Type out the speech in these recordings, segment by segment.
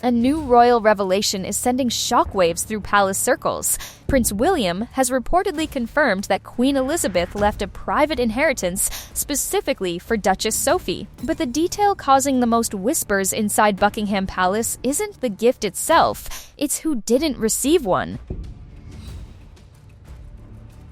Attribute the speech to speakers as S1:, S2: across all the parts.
S1: A new royal revelation is sending shockwaves through palace circles. Prince William has reportedly confirmed that Queen Elizabeth left a private inheritance specifically for Duchess Sophie. But the detail causing the most whispers inside Buckingham Palace isn't the gift itself, it's who didn't receive one.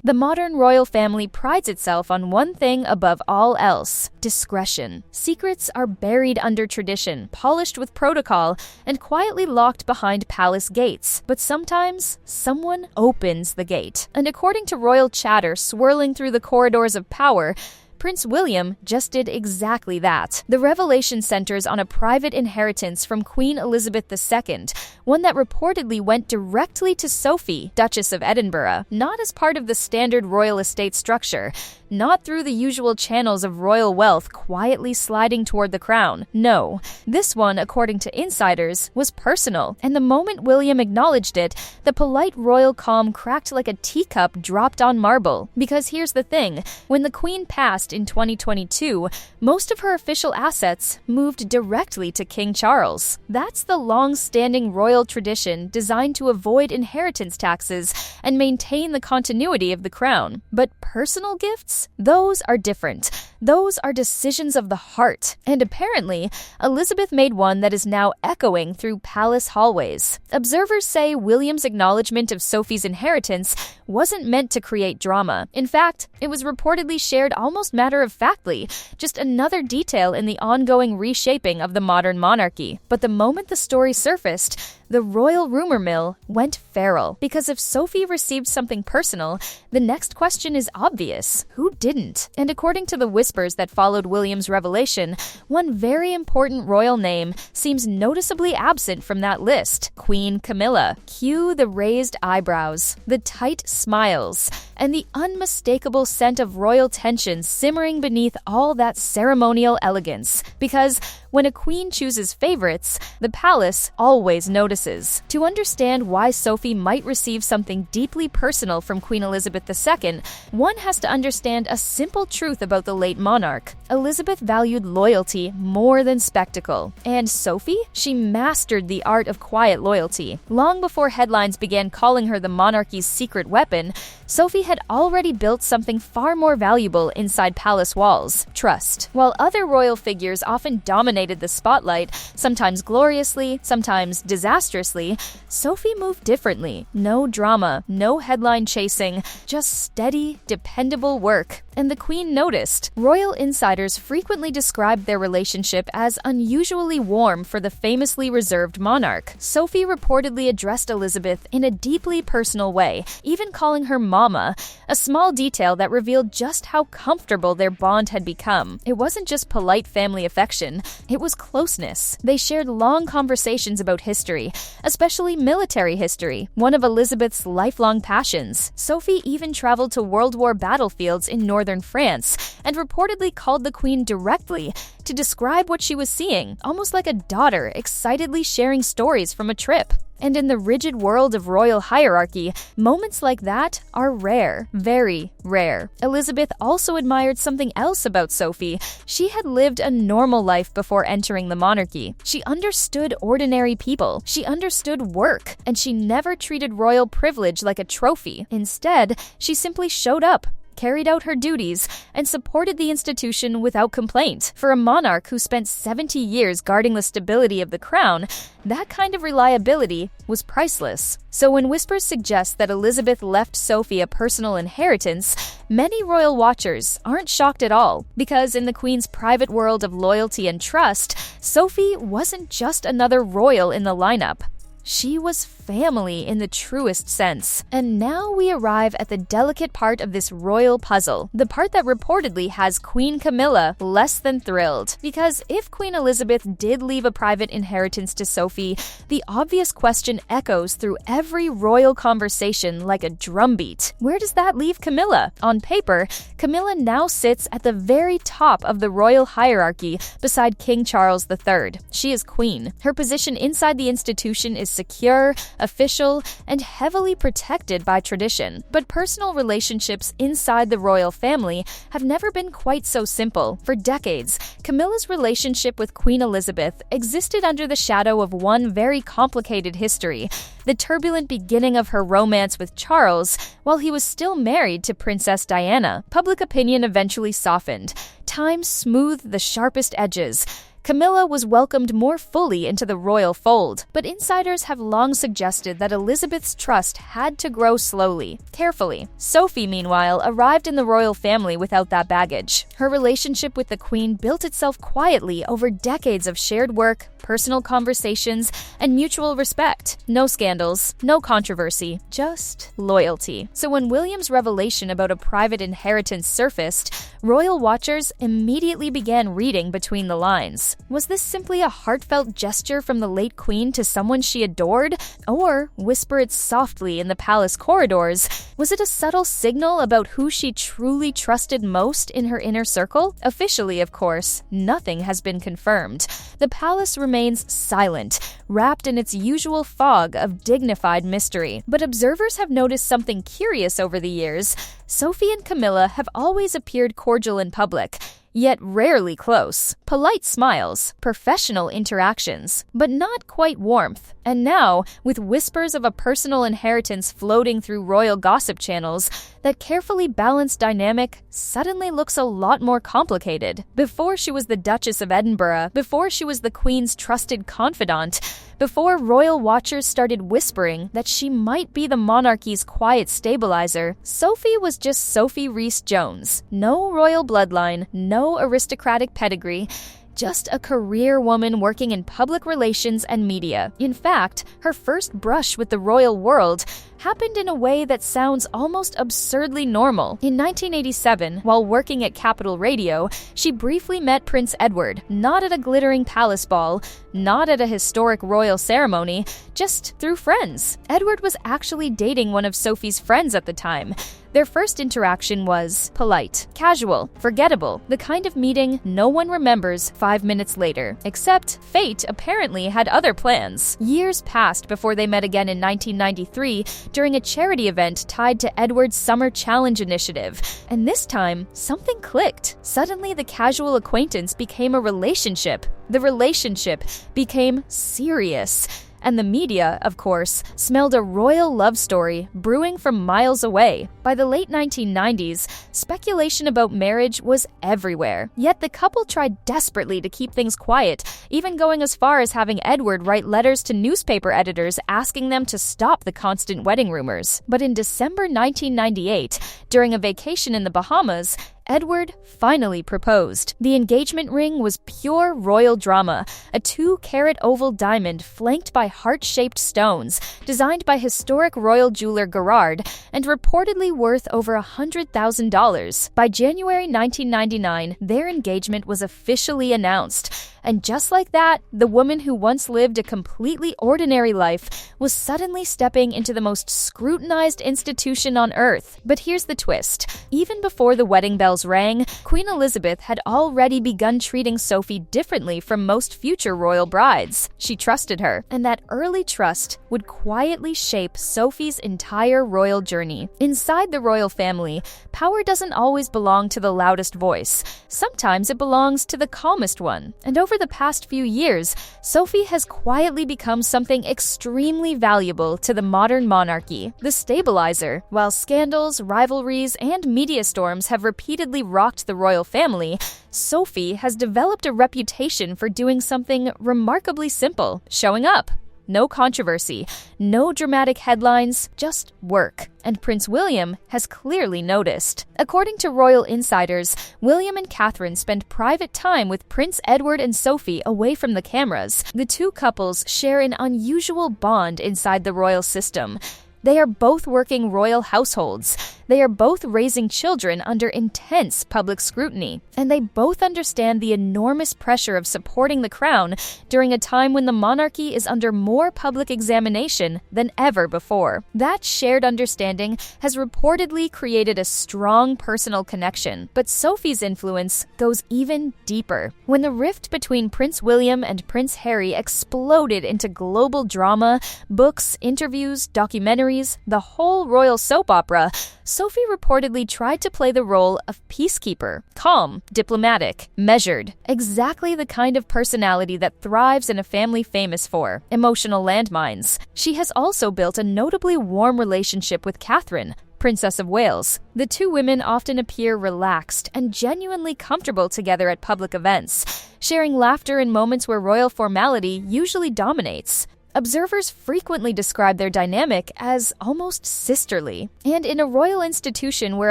S1: The modern royal family prides itself on one thing above all else: discretion. Secrets are buried under tradition, polished with protocol, and quietly locked behind palace gates. But sometimes, someone opens the gate. And according to royal chatter swirling through the corridors of power, Prince William just did exactly that. The revelation centers on a private inheritance from Queen Elizabeth II, one that reportedly went directly to Sophie, Duchess of Edinburgh, not as part of the standard royal estate structure, not through the usual channels of royal wealth quietly sliding toward the crown. No, this one, according to insiders, was personal, and the moment William acknowledged it, the polite royal calm cracked like a teacup dropped on marble. Because here's the thing, when the Queen passed in 2022, most of her official assets moved directly to King Charles. That's the long-standing royal tradition designed to avoid inheritance taxes and maintain the continuity of the crown. But personal gifts? Those are different. Those are decisions of the heart. And apparently, Elizabeth made one that is now echoing through palace hallways. Observers say William's acknowledgement of Sophie's inheritance wasn't meant to create drama. In fact, it was reportedly shared almost matter-of-factly, just another detail in the ongoing reshaping of the modern monarchy. But the moment the story surfaced, the royal rumor mill went feral. Because if Sophie received something personal, the next question is obvious: who didn't? And according to the whispers that followed William's revelation, one very important royal name seems noticeably absent from that list: Queen Camilla. Cue the raised eyebrows, the tight smiles, and the unmistakable scent of royal tension simmering beneath all that ceremonial elegance. Because when a queen chooses favorites, the palace always notices. To understand why Sophie might receive something deeply personal from Queen Elizabeth II, one has to understand a simple truth about the late monarch. Elizabeth valued loyalty more than spectacle. And Sophie? She mastered the art of quiet loyalty. Long before headlines began calling her the monarchy's secret weapon, Sophie had already built something far more valuable inside palace walls: trust. While other royal figures often dominated the spotlight, sometimes gloriously, sometimes disastrously, Sophie moved differently. No drama, no headline chasing, just steady, dependable work. And the Queen noticed. Royal insiders frequently described their relationship as unusually warm for the famously reserved monarch. Sophie reportedly addressed Elizabeth in a deeply personal way, even calling her Mama, a small detail that revealed just how comfortable their bond had become. It wasn't just polite family affection, it was closeness. They shared long conversations about history, especially military history, one of Elizabeth's lifelong passions. Sophie even traveled to World War battlefields in northern France and reportedly called the Queen directly to describe what she was seeing, almost like a daughter excitedly sharing stories from a trip. And in the rigid world of royal hierarchy, moments like that are rare, very rare. Elizabeth also admired something else about Sophie. She had lived a normal life before entering the monarchy. She understood ordinary people, she understood work, and she never treated royal privilege like a trophy. Instead, she simply showed up, carried out her duties, and supported the institution without complaint. For a monarch who spent 70 years guarding the stability of the crown, that kind of reliability was priceless. So when whispers suggest that Elizabeth left Sophie a personal inheritance, many royal watchers aren't shocked at all, because in the Queen's private world of loyalty and trust, Sophie wasn't just another royal in the lineup. She was family in the truest sense. And now we arrive at the delicate part of this royal puzzle, the part that reportedly has Queen Camilla less than thrilled. Because if Queen Elizabeth did leave a private inheritance to Sophie, the obvious question echoes through every royal conversation like a drumbeat. Where does that leave Camilla? On paper, Camilla now sits at the very top of the royal hierarchy beside King Charles III. She is queen. Her position inside the institution is secure, official, and heavily protected by tradition. But personal relationships inside the royal family have never been quite so simple. For decades, Camilla's relationship with Queen Elizabeth existed under the shadow of one very complicated history: the turbulent beginning of her romance with Charles while he was still married to Princess Diana. Public opinion eventually softened. Time smoothed the sharpest edges. Camilla was welcomed more fully into the royal fold, but insiders have long suggested that Elizabeth's trust had to grow slowly, carefully. Sophie, meanwhile, arrived in the royal family without that baggage. Her relationship with the Queen built itself quietly over decades of shared work, personal conversations, and mutual respect. No scandals, no controversy, just loyalty. So when William's revelation about a private inheritance surfaced, royal watchers immediately began reading between the lines. Was this simply a heartfelt gesture from the late Queen to someone she adored? Or, whisper it softly in the palace corridors, was it a subtle signal about who she truly trusted most in her inner circle? Officially, of course, nothing has been confirmed. The palace remains silent, wrapped in its usual fog of dignified mystery. But observers have noticed something curious over the years. Sophie and Camilla have always appeared cordial in public, yet rarely close. Polite smiles, professional interactions, but not quite warmth. And now, with whispers of a personal inheritance floating through royal gossip channels, that carefully balanced dynamic suddenly looks a lot more complicated. Before she was the Duchess of Edinburgh, before she was the Queen's trusted confidant, before royal watchers started whispering that she might be the monarchy's quiet stabilizer, Sophie was just Sophie Rhys-Jones. No royal bloodline, no aristocratic pedigree, just a career woman working in public relations and media. In fact, her first brush with the royal world happened in a way that sounds almost absurdly normal. In 1987, while working at Capital Radio, she briefly met Prince Edward, not at a glittering palace ball, not at a historic royal ceremony, just through friends. Edward was actually dating one of Sophie's friends at the time. Their first interaction was polite, casual, forgettable, the kind of meeting no one remembers 5 minutes later. Except fate apparently had other plans. Years passed before they met again in 1993 during a charity event tied to Edward's Summer Challenge initiative. And this time, something clicked. Suddenly, the casual acquaintance became a relationship. The relationship became serious. And the media, of course, smelled a royal love story brewing from miles away. By the late 1990s, speculation about marriage was everywhere. Yet the couple tried desperately to keep things quiet, even going as far as having Edward write letters to newspaper editors asking them to stop the constant wedding rumors. But in December 1998, during a vacation in the Bahamas, Edward finally proposed. The engagement ring was pure royal drama, a 2-carat oval diamond flanked by heart-shaped stones, designed by historic royal jeweler Gerard, and reportedly worth over $100,000. By January 1999, their engagement was officially announced. And just like that, the woman who once lived a completely ordinary life was suddenly stepping into the most scrutinized institution on earth. But here's the twist. Even before the wedding bells rang, Queen Elizabeth had already begun treating Sophie differently from most future royal brides. She trusted her, and that early trust would quietly shape Sophie's entire royal journey. Inside the royal family, power doesn't always belong to the loudest voice. Sometimes it belongs to the calmest one. And over the past few years, Sophie has quietly become something extremely valuable to the modern monarchy, the stabilizer. While scandals, rivalries, and media storms have repeatedly rocked the royal family, Sophie has developed a reputation for doing something remarkably simple: showing up. No controversy, no dramatic headlines, just work. And Prince William has clearly noticed. According to royal insiders, William and Catherine spend private time with Prince Edward and Sophie away from the cameras. The two couples share an unusual bond inside the royal system. They are both working royal households. They are both raising children under intense public scrutiny, and they both understand the enormous pressure of supporting the crown during a time when the monarchy is under more public examination than ever before. That shared understanding has reportedly created a strong personal connection, but Sophie's influence goes even deeper. When the rift between Prince William and Prince Harry exploded into global drama, books, interviews, documentaries, the whole royal soap opera, Sophie reportedly tried to play the role of peacekeeper, calm, diplomatic, measured, exactly the kind of personality that thrives in a family famous for emotional landmines. She has also built a notably warm relationship with Catherine, Princess of Wales. The two women often appear relaxed and genuinely comfortable together at public events, sharing laughter in moments where royal formality usually dominates. Observers frequently describe their dynamic as almost sisterly, and in a royal institution where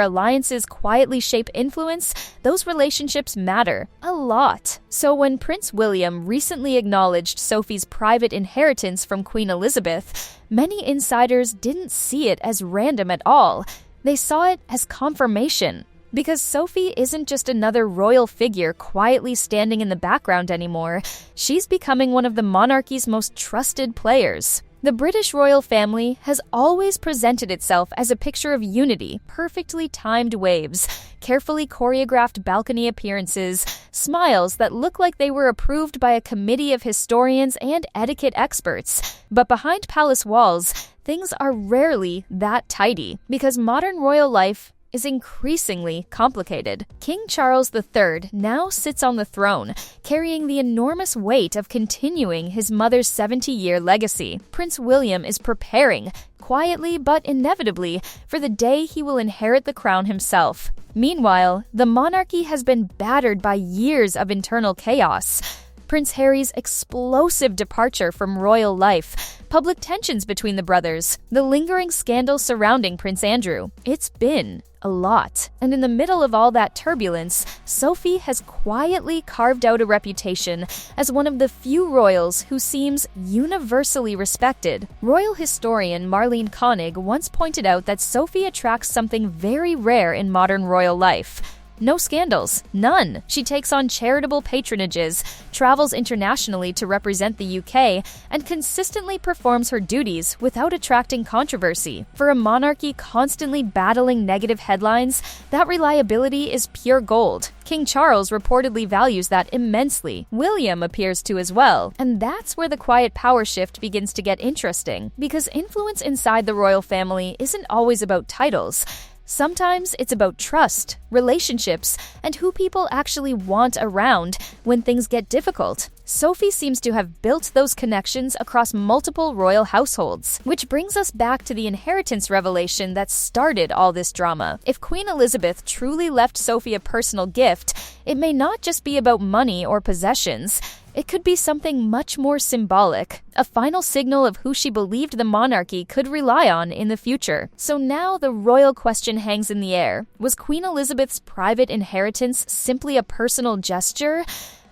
S1: alliances quietly shape influence, those relationships matter a lot. So when Prince William recently acknowledged Sophie's private inheritance from Queen Elizabeth, many insiders didn't see it as random at all. They saw it as confirmation. Because Sophie isn't just another royal figure quietly standing in the background anymore, she's becoming one of the monarchy's most trusted players. The British royal family has always presented itself as a picture of unity, perfectly timed waves, carefully choreographed balcony appearances, smiles that look like they were approved by a committee of historians and etiquette experts. But behind palace walls, things are rarely that tidy, because modern royal life is increasingly complicated. King Charles III now sits on the throne, carrying the enormous weight of continuing his mother's 70-year legacy. Prince William is preparing, quietly but inevitably, for the day he will inherit the crown himself. Meanwhile, the monarchy has been battered by years of internal chaos. Prince Harry's explosive departure from royal life, public tensions between the brothers, the lingering scandal surrounding Prince Andrew. It's been a lot. And in the middle of all that turbulence, Sophie has quietly carved out a reputation as one of the few royals who seems universally respected. Royal historian Marlene Koenig once pointed out that Sophie attracts something very rare in modern royal life. No scandals, none. She takes on charitable patronages, travels internationally to represent the UK, and consistently performs her duties without attracting controversy. For a monarchy constantly battling negative headlines, that reliability is pure gold. King Charles reportedly values that immensely. William appears to as well, and that's where the quiet power shift begins to get interesting, because influence inside the royal family isn't always about titles. Sometimes it's about trust, relationships, and who people actually want around when things get difficult. Sophie seems to have built those connections across multiple royal households, which brings us back to the inheritance revelation that started all this drama. If Queen Elizabeth truly left Sophie a personal gift, it may not just be about money or possessions. It could be something much more symbolic, a final signal of who she believed the monarchy could rely on in the future. So now the royal question hangs in the air. Was Queen Elizabeth's private inheritance simply a personal gesture,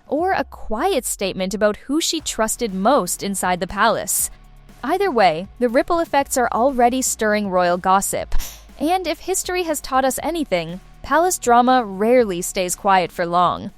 S1: or a quiet statement about who she trusted most inside the palace? Either way, the ripple effects are already stirring royal gossip. And if history has taught us anything, palace drama rarely stays quiet for long.